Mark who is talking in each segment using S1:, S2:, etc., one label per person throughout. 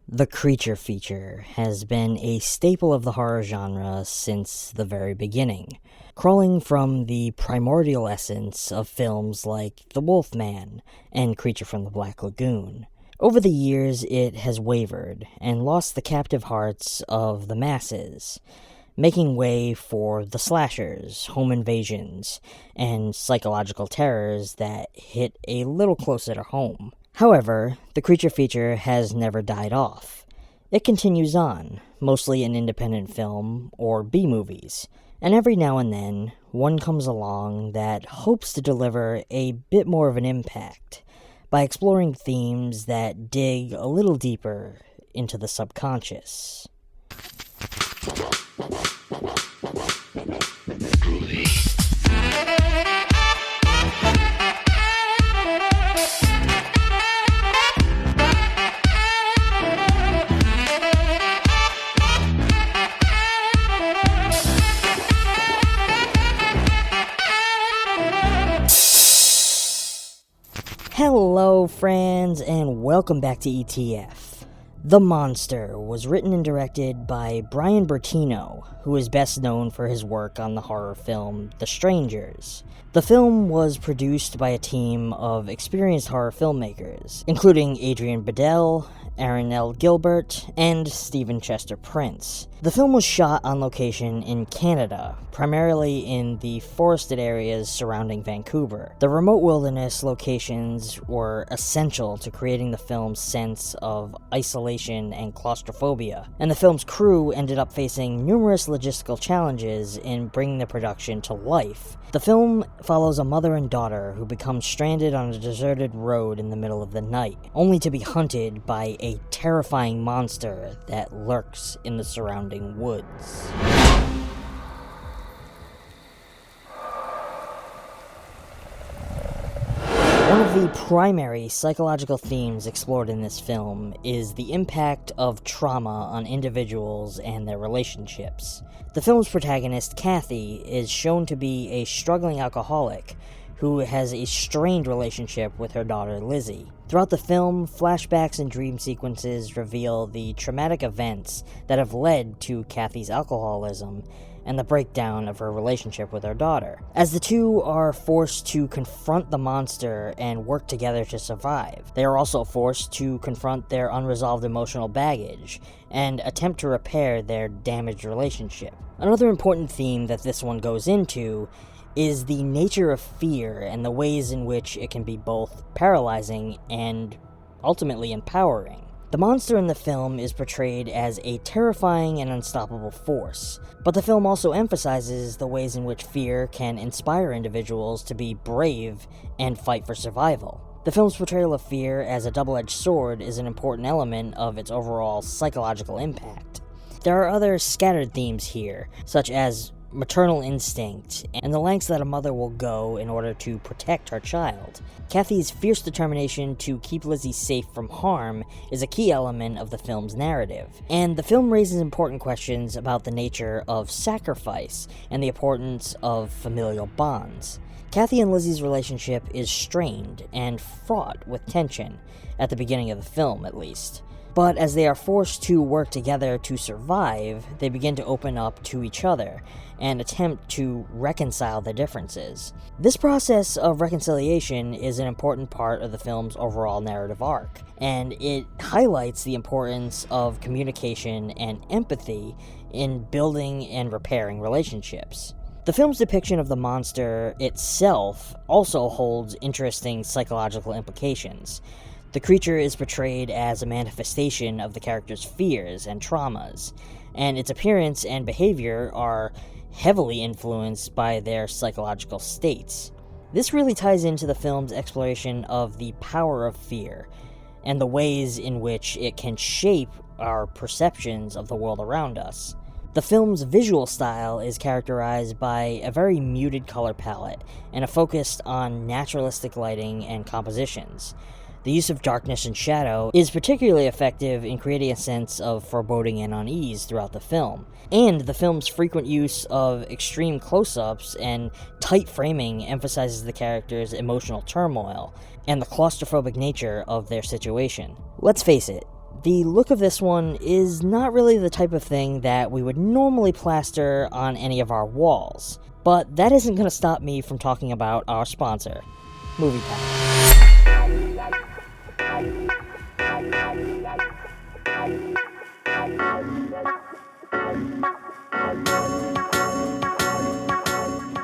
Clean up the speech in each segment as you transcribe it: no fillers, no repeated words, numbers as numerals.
S1: The creature feature has been a staple of the horror genre since the very beginning, crawling from the primordial essence of films like The Wolfman and Creature from the Black Lagoon. Over the years, it has wavered and lost the captive hearts of the masses, making way for the slashers, home invasions, and psychological terrors that hit a little closer to home. However, the creature feature has never died off. It continues on, mostly in independent film or B-movies, and every now and then, one comes along that hopes to deliver a bit more of an impact by exploring themes that dig a little deeper into the subconscious. Hello friends, and welcome back to ETF. The Monster was written and directed by Brian Bertino, who is best known for his work on the horror film The Strangers. The film was produced by a team of experienced horror filmmakers, including Adrian Bedell, Aaron L. Gilbert, and Stephen Chester Prince. The film was shot on location in Canada, primarily in the forested areas surrounding Vancouver. The remote wilderness locations were essential to creating the film's sense of isolation and claustrophobia, and the film's crew ended up facing numerous logistical challenges in bringing the production to life. The film follows a mother and daughter who become stranded on a deserted road in the middle of the night, only to be hunted by a terrifying monster that lurks in the surrounding woods. One of the primary psychological themes explored in this film is the impact of trauma on individuals and their relationships. The film's protagonist, Kathy, is shown to be a struggling alcoholic who has a strained relationship with her daughter, Lizzie. Throughout the film, flashbacks and dream sequences reveal the traumatic events that have led to Kathy's alcoholism and the breakdown of her relationship with her daughter. As the two are forced to confront the monster and work together to survive, they are also forced to confront their unresolved emotional baggage and attempt to repair their damaged relationship. Another important theme that this one goes into is the nature of fear and the ways in which it can be both paralyzing and ultimately empowering. The monster in the film is portrayed as a terrifying and unstoppable force, but the film also emphasizes the ways in which fear can inspire individuals to be brave and fight for survival. The film's portrayal of fear as a double-edged sword is an important element of its overall psychological impact. There are other scattered themes here, such as maternal instinct, and the lengths that a mother will go in order to protect her child. Kathy's fierce determination to keep Lizzie safe from harm is a key element of the film's narrative, and the film raises important questions about the nature of sacrifice and the importance of familial bonds. Kathy and Lizzie's relationship is strained and fraught with tension, at the beginning of the film at least. But as they are forced to work together to survive, they begin to open up to each other and attempt to reconcile their differences. This process of reconciliation is an important part of the film's overall narrative arc, and it highlights the importance of communication and empathy in building and repairing relationships. The film's depiction of the monster itself also holds interesting psychological implications. The creature is portrayed as a manifestation of the character's fears and traumas, and its appearance and behavior are heavily influenced by their psychological states. This really ties into the film's exploration of the power of fear, and the ways in which it can shape our perceptions of the world around us. The film's visual style is characterized by a very muted color palette, and a focus on naturalistic lighting and compositions. The use of darkness and shadow is particularly effective in creating a sense of foreboding and unease throughout the film. And the film's frequent use of extreme close-ups and tight framing emphasizes the characters' emotional turmoil and the claustrophobic nature of their situation. Let's face it, The look of this one is not really the type of thing that we would normally plaster on any of our walls, but that isn't going to stop me from talking about our sponsor, Movie Palette.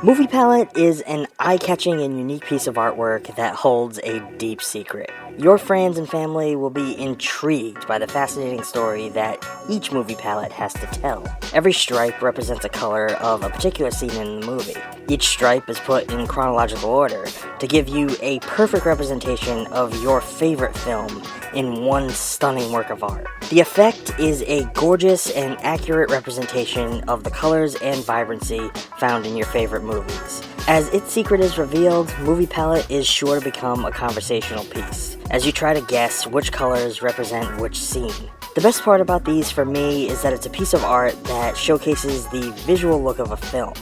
S1: Movie Palette is an eye-catching and unique piece of artwork that holds a deep secret. Your friends and family will be intrigued by the fascinating story that each movie palette has to tell. Every stripe represents a color of a particular scene in the movie. Each stripe is put in chronological order to give you a perfect representation of your favorite film in one stunning work of art. The effect is a gorgeous and accurate representation of the colors and vibrancy found in your favorite movies. As its secret is revealed, Movie Palette is sure to become a conversational piece, as you try to guess which colors represent which scene. The best part about these for me is that it's a piece of art that showcases the visual look of a film,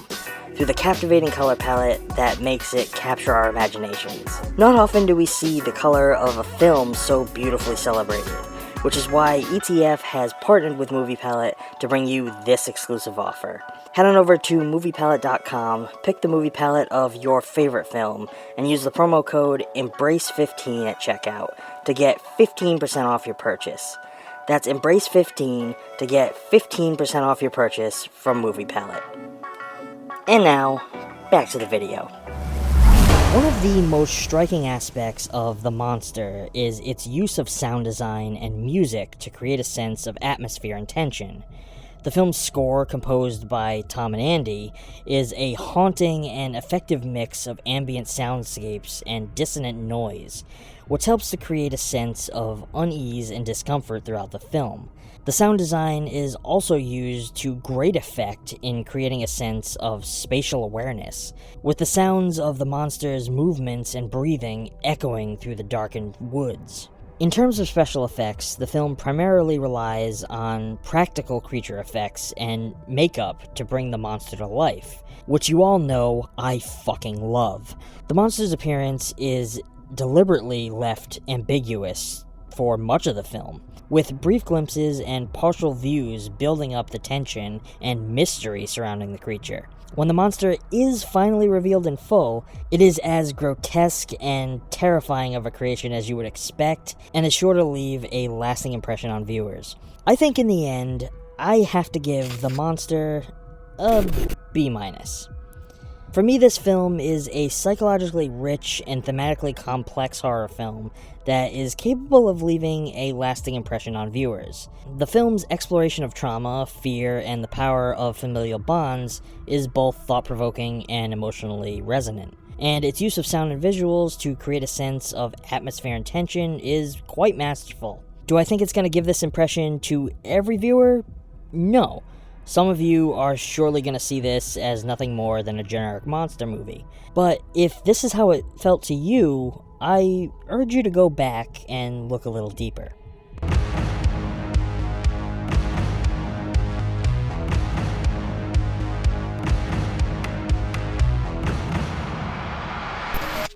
S1: through the captivating color palette that makes it capture our imaginations. Not often do we see the color of a film so beautifully celebrated, which is why ETF has partnered with Movie Palette to bring you this exclusive offer. Head on over to moviepalette.com, pick the movie palette of your favorite film, and use the promo code EMBRACE15 at checkout to get 15% off your purchase. That's EMBRACE15 to get 15% off your purchase from Movie Palette. And now, back to the video. One of the most striking aspects of The Monster is its use of sound design and music to create a sense of atmosphere and tension. The film's score, composed by Tom and Andy, is a haunting and effective mix of ambient soundscapes and dissonant noise, which helps to create a sense of unease and discomfort throughout the film. The sound design is also used to great effect in creating a sense of spatial awareness, with the sounds of the monster's movements and breathing echoing through the darkened woods. In terms of special effects, the film primarily relies on practical creature effects and makeup to bring the monster to life, which you all know I fucking love. The monster's appearance is deliberately left ambiguous for much of the film, with brief glimpses and partial views building up the tension and mystery surrounding the creature. When the monster is finally revealed in full, it is as grotesque and terrifying of a creation as you would expect, and is sure to leave a lasting impression on viewers. I think in the end, I have to give The Monster a B-. For me, this film is a psychologically rich and thematically complex horror film that is capable of leaving a lasting impression on viewers. The film's exploration of trauma, fear, and the power of familial bonds is both thought-provoking and emotionally resonant, and its use of sound and visuals to create a sense of atmosphere and tension is quite masterful. Do I think it's going to give this impression to every viewer? No. Some of you are surely going to see this as nothing more than a generic monster movie. But if this is how it felt to you, I urge you to go back and look a little deeper.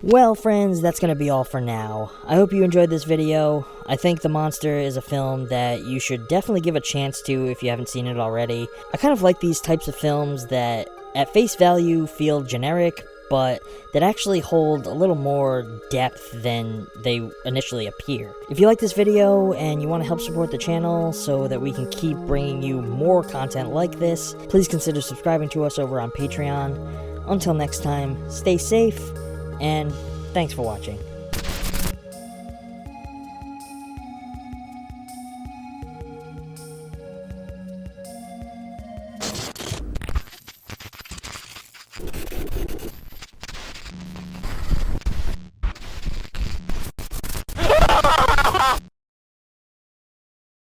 S1: Well, friends, that's going to be all for now. I hope you enjoyed this video. I think The Monster is a film that you should definitely give a chance to if you haven't seen it already. I kind of like these types of films that, at face value, feel generic, but that actually hold a little more depth than they initially appear. If you like this video and you want to help support the channel so that we can keep bringing you more content like this, please consider subscribing to us over on Patreon. Until next time, stay safe, and thanks for watching.